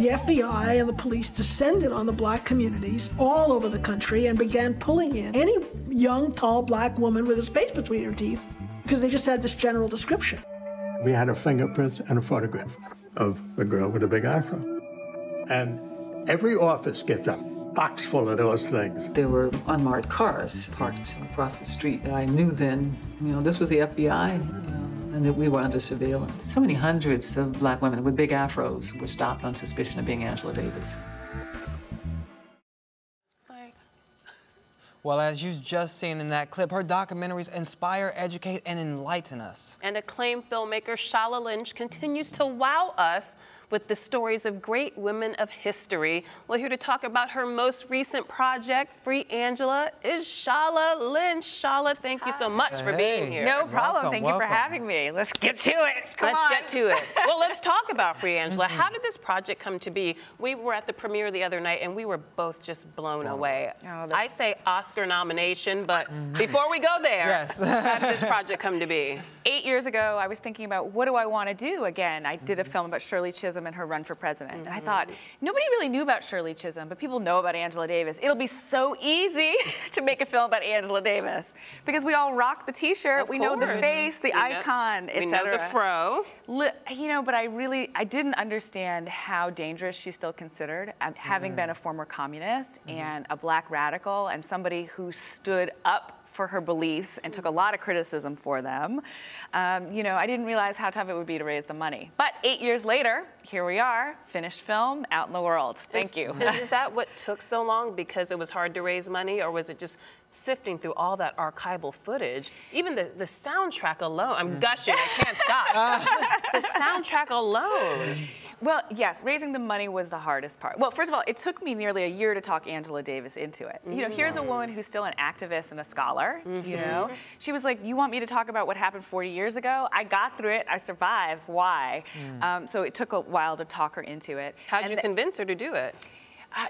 The FBI and the police descended on the black communities all over the country and began pulling in any young, tall black woman with a space between her teeth because they just had this general description. We had her fingerprints and a photograph of the girl with a big afro. And every office gets a box full of those things. There were unmarked cars parked across the street. I knew then, this was the FBI, and that we were under surveillance. So many hundreds of black women with big afros were stopped on suspicion of being Angela Davis. Well, as you've just seen in that clip, her documentaries inspire, educate, and enlighten us. And acclaimed filmmaker Shola Lynch continues to wow us with the stories of great women of history. Well, here to talk about her most recent project, Free Angela, is Shola Lynch. Shola, thank you so much for being here. No problem. Thank you for having me. Let's get to it. Let's get to it. Well, let's talk about Free Angela. How did this project come to be? We were at the premiere the other night, and we were both just blown away. I say Oscar nomination, but before we go there, how did this project come to be? 8 years ago, I was thinking about, what do I want to do again? I did a film about Shirley Chisholm and her run for president. And I thought, nobody really knew about Shirley Chisholm, but people know about Angela Davis. It'll be so easy to make a film about Angela Davis because we all rock the t-shirt, we know the face, the icon, etc. We know the fro. But I didn't understand how dangerous she's still considered, having been a former communist and a black radical and somebody who stood up for her beliefs and took a lot of criticism for them. I didn't realize how tough it would be to raise the money. But 8 years later, here we are, finished film, out in the world. Thank you. Is that what took so long because it was hard to raise money, or was it just sifting through all that archival footage? Even the soundtrack alone, I'm gushing, I can't stop. The soundtrack alone. Well, yes, raising the money was the hardest part. Well, first of all, it took me nearly a year to talk Angela Davis into it. Here's a woman who's still an activist and a scholar, She was like, you want me to talk about what happened 40 years ago? I got through it, I survived, why? So it took a while to talk her into it. How'd you convince her to do it?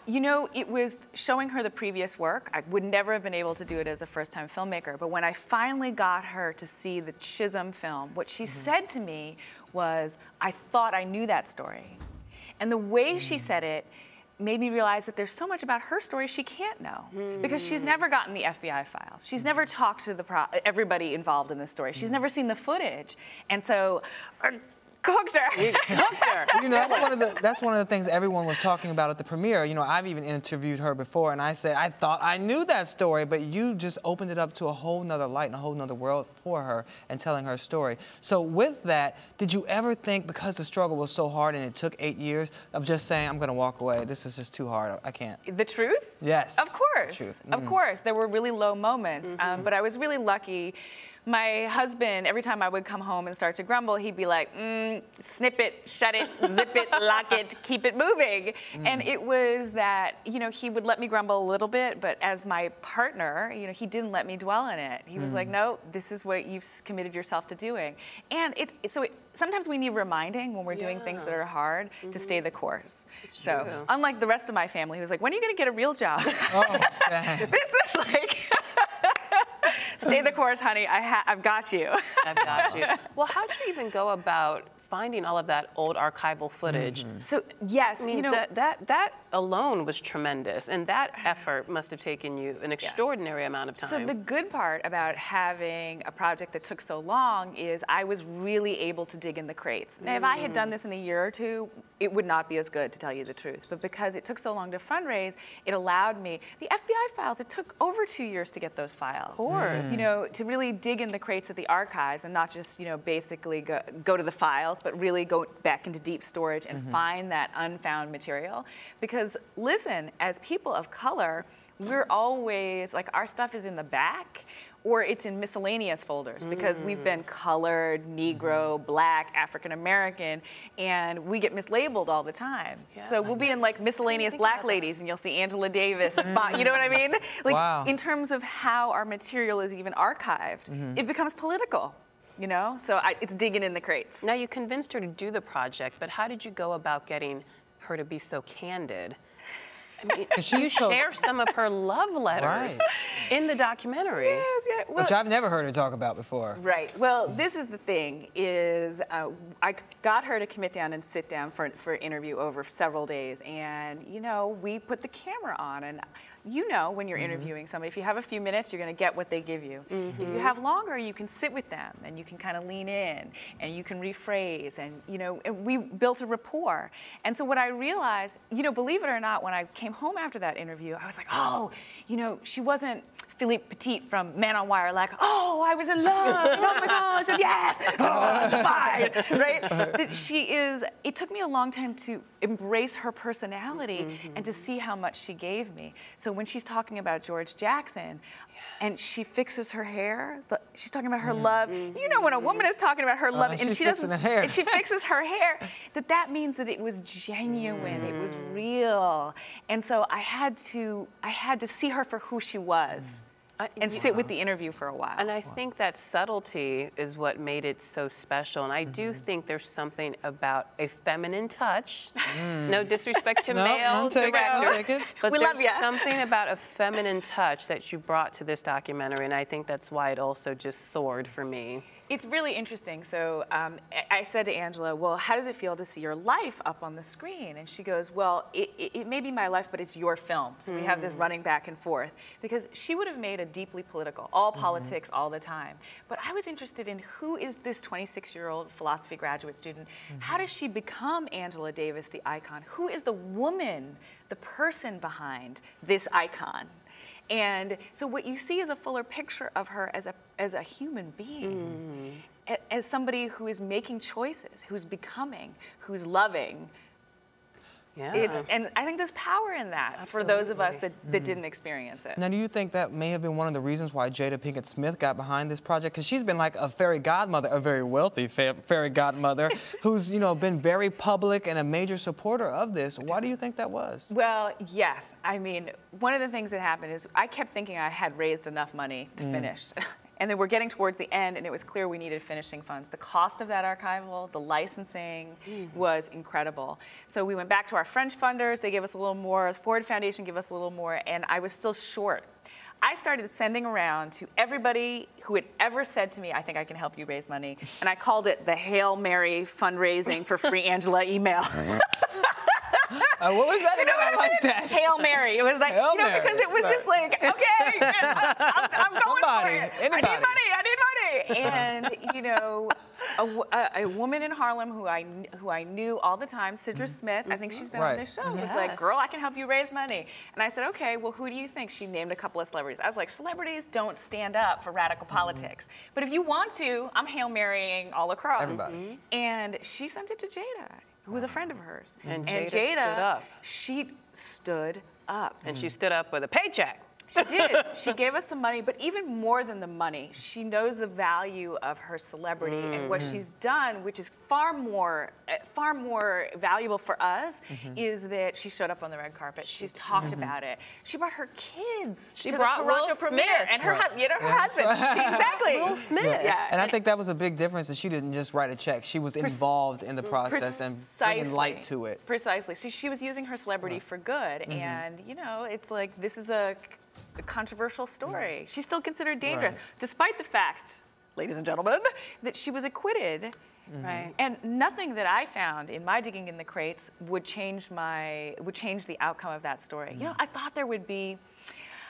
It was showing her the previous work. I would never have been able to do it as a first-time filmmaker, but when I finally got her to see the Chisholm film, what she said to me was, I thought I knew that story. And the way she said it made me realize that there's so much about her story she can't know because she's never gotten the FBI files. She's never talked to everybody involved in this story. She's never seen the footage. And so, cooked her. That's one of the things everyone was talking about at the premiere. I've even interviewed her before, and I said, I thought I knew that story, but you just opened it up to a whole nother light and a whole nother world for her and telling her story. So with that, did you ever think, because the struggle was so hard and it took 8 years, of just saying, I'm going to walk away, this is just too hard, I can't? The truth? Yes. Of course. The truth. Of course. There were really low moments, but I was really lucky. My husband, every time I would come home and start to grumble, he'd be like, snip it, shut it, zip it, lock it, keep it moving. And it was that, he would let me grumble a little bit, but as my partner, he didn't let me dwell in it. He was like, no, this is what you've committed yourself to doing. And sometimes we need reminding when we're doing things that are hard to stay the course. So unlike the rest of my family who's like, when are you going to get a real job? This was like... Stay the course, honey. I've got you. I've got you. Well, how'd you even go about finding all of that old archival footage? So yes, I mean, that alone was tremendous, and that effort must have taken you an extraordinary amount of time. So the good part about having a project that took so long is I was really able to dig in the crates. Now, if I had done this in a year or two, it would not be as good, to tell you the truth. But because it took so long to fundraise, it allowed me. The FBI files, it took over 2 years to get those files. Of course. To really dig in the crates of the archives and not just, basically go to the files, but really go back into deep storage and find that unfound material. Because listen, as people of color, we're always, like, our stuff is in the back or it's in miscellaneous folders because we've been colored, Negro, Black, African American, and we get mislabeled all the time. So we'll be in like miscellaneous Black ladies and you'll see Angela Davis, and you know what I mean? Like in terms of how our material is even archived, it becomes political. So it's digging in the crates. Now, you convinced her to do the project, but how did you go about getting her to be so candid I mean, you share some of her love letters in the documentary. Yes, yeah. Well, which I've never heard her talk about before. Right. Well, this is the thing, is I got her to commit down and sit down for an interview over several days. And, you know, we put the camera on. And you know when you're interviewing somebody, if you have a few minutes, you're going to get what they give you. If you have longer, you can sit with them and you can kind of lean in and you can rephrase. And, you know, and we built a rapport. And so what I realized, you know, believe it or not, when I came home after that interview, I was like, oh, you know, she wasn't Philippe Petit from Man on Wire, like, oh, I was in love, oh my gosh, and yes, oh, fine, right? That she is, it took me a long time to embrace her personality and to see how much she gave me. So when she's talking about George Jackson, and she fixes her hair. She's talking about her love. You know, when a woman is talking about her love, and she doesn't, and she fixes her hair, that means that it was genuine, it was real. And so I had to see her for who she was. And sit with the interview for a while. And I think that subtlety is what made it so special. And I do think there's something about a feminine touch. No disrespect to male directors, but there's something about a feminine touch that you brought to this documentary. And I think that's why it also just soared for me. It's really interesting. So I said to Angela, well, how does it feel to see your life up on the screen? And she goes, well, it may be my life, but it's your film. So we have this running back and forth. Because she would have made a deeply political, all politics all the time. But I was interested in who is this 26-year-old philosophy graduate student? How does she become Angela Davis, the icon? Who is the woman, the person behind this icon? And so what you see is a fuller picture of her as a human being, as somebody who is making choices, who's becoming, who's loving. And I think there's power in that for those of us that didn't experience it. Now, do you think that may have been one of the reasons why Jada Pinkett Smith got behind this project? Because she's been like a fairy godmother, a very wealthy fairy godmother, who's, you know, been very public and a major supporter of this. Why do you think that was? Well, yes. I mean, one of the things that happened is I kept thinking I had raised enough money to finish. And then we're getting towards the end, and it was clear we needed finishing funds. The cost of that archival, the licensing was incredible. So we went back to our French funders. They gave us a little more. The Ford Foundation gave us a little more, and I was still short. I started sending around to everybody who had ever said to me, I think I can help you raise money. And I called it the Hail Mary fundraising for free Angela email. What was that? You know I like that. Hail Mary. It was like, Hail you know, Mary. because it was just like, okay, I'm going for it. Anybody. I need money. And, you know, a woman in Harlem who I knew all the time, Sidra Smith, I think she's been on this show, was like, girl, I can help you raise money. And I said, okay, well, who do you think? She named a couple of celebrities. I was like, celebrities don't stand up for radical politics. But if you want to, I'm Hail Marying all across. Everybody. And she sent it to Jada, who was a friend of hers. And Jada stood up. She stood up. And she stood up with a paycheck. She did. She gave us some money, but even more than the money, she knows the value of her celebrity and what she's done, which is far more valuable for us, is that she showed up on the red carpet. She's talked about it. She brought her kids to the Toronto premiere, and her husband. Exactly. Will Smith. Yeah. And I think that was a big difference that she didn't just write a check. She was involved in the process and bringing light to it. Precisely. She was using her celebrity for good, and you know, it's like this is a controversial story. She's still considered dangerous, despite the fact, ladies and gentlemen, that she was acquitted. Right. And nothing that I found in my digging in the crates would change the outcome of that story. You know, I thought there would be.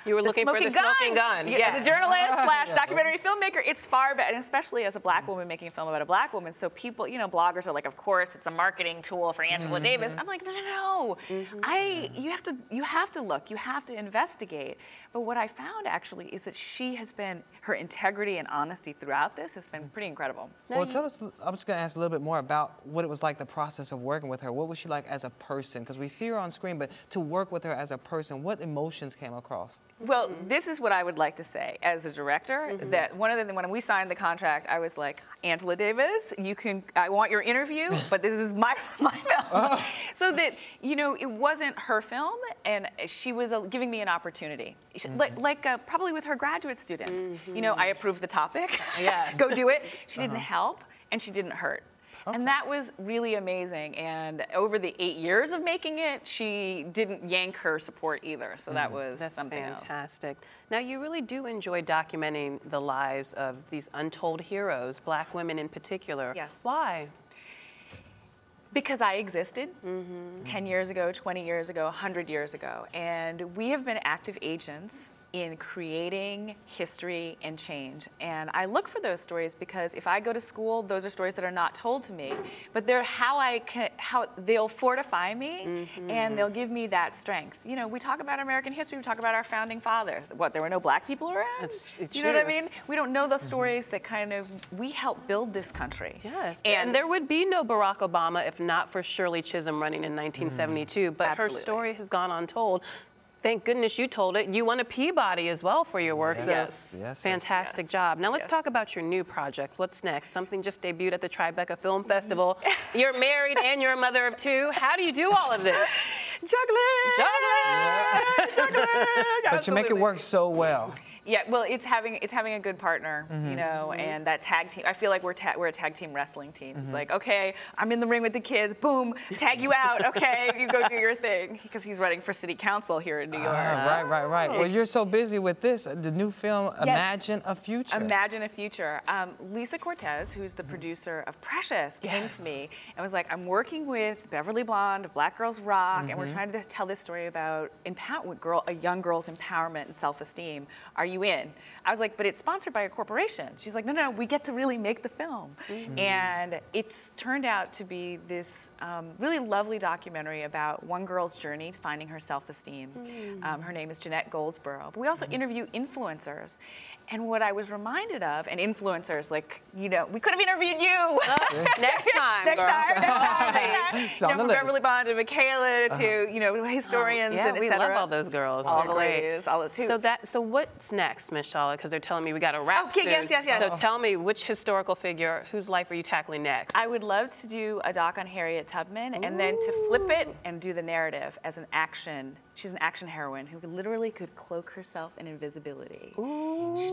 You were looking for the smoking gun. Yeah. As a journalist / documentary filmmaker, it's far better, and especially as a black woman making a film about a black woman. So people, you know, bloggers are like, of course, it's a marketing tool for Angela Davis. I'm like, no. You have to look, you have to investigate. But what I found actually is that her integrity and honesty throughout this has been pretty incredible. Well, tell us, I'm just going to ask a little bit more about what it was like, the process of working with her. What was she like as a person? Because we see her on screen, but to work with her as a person, what emotions came across? Well, this is what I would like to say as a director, that when we signed the contract, I was like, Angela Davis, I want your interview, but this is my film. So that, you know, it wasn't her film, and she was giving me an opportunity. Like probably with her graduate students. You know, I approved the topic. Yes. Go do it. She didn't help, and she didn't hurt. And that was really amazing. And over the 8 years of making it, she didn't yank her support either. So that was something fantastic. Now, you really do enjoy documenting the lives of these untold heroes, Black women in particular. Yes. Why? Because I existed 10 years ago, 20 years ago, 100 years ago. And we have been active agents in creating history and change. And I look for those stories because if I go to school, those are stories that are not told to me, but they're how they'll fortify me and they'll give me that strength. You know, we talk about American history, we talk about our founding fathers. What, there were no Black people around? It's you know what I mean? We don't know the stories that kind of, we helped build this country. Yes, and there would be no Barack Obama if not for Shirley Chisholm running in 1972, but her story has gone untold. Thank goodness you told it. You won a Peabody as well for your work. Yes. Fantastic job. Now let's talk about your new project. What's next? Something just debuted at the Tribeca Film Festival. You're married and you're a mother of 2. How do you do all of this? Juggling! But you make it work so well. Yeah, well, it's having a good partner, you know, and that tag team. I feel like we're a tag team wrestling team. It's like, okay, I'm in the ring with the kids. Boom, tag you out. Okay, you go do your thing. Because he's running for city council here in New York. Right. Well, you're so busy with this, the new film, Imagine a Future. Imagine a Future. Lisa Cortez, who's the producer of Precious, came to me and was like, I'm working with Beverly Blonde of Black Girls Rock, and we're trying to tell this story about a young girl's empowerment and self-esteem. Are you in? I was like, but it's sponsored by a corporation. She's like, no, we get to really make the film. And it's turned out to be this really lovely documentary about one girl's journey to finding her self-esteem. Her name is Jeanette Goldsboro. But we also interview influencers. And what I was reminded of, and influencers, like, you know, we could have interviewed you. Next time. Next time. It's on the from list. Beverly Bond to Michaela to, you know, historians and we et cetera. love all those girls. All They're the great. ladies, all the So what's next, Miss Shaula? Because they're telling me we got to wrap soon. Yes. So tell me, which historical figure, whose life are you tackling next? I would love to do a doc on Harriet Tubman and then to flip it and do the narrative as an action. She's an action heroine who literally could cloak herself in invisibility.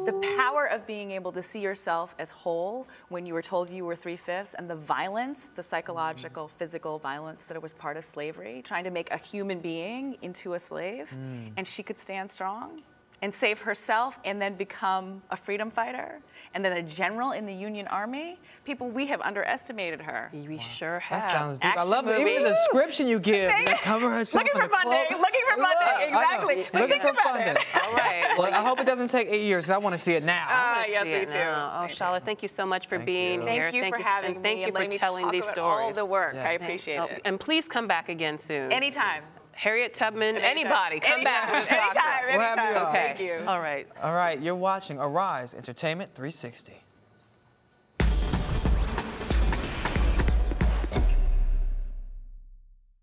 The power of being able to see yourself as whole when you were told you were 3/5, and the violence, the psychological, physical violence that was part of slavery, trying to make a human being into a slave, and she could stand strong and save herself and then become a freedom fighter and then a general in the Union Army. People, we have underestimated her. We sure have. That sounds deep. I Action love it. movie. Even the description you give. They cover herself Looking in for a cloak. funding, looking for funding, exactly. Looking for funding. All right. Well, I hope it doesn't take 8 years, because I want to see it now. Yes, me too. Oh, Shaula, thank you so much for being here. Thank you for having me. Thank you for telling these stories. All the work. I appreciate it. And please come back again soon. Anytime. Harriet Tubman, anybody, come back. Anytime. We'll have you on. Thank you. All right. All right, you're watching Arise Entertainment 360.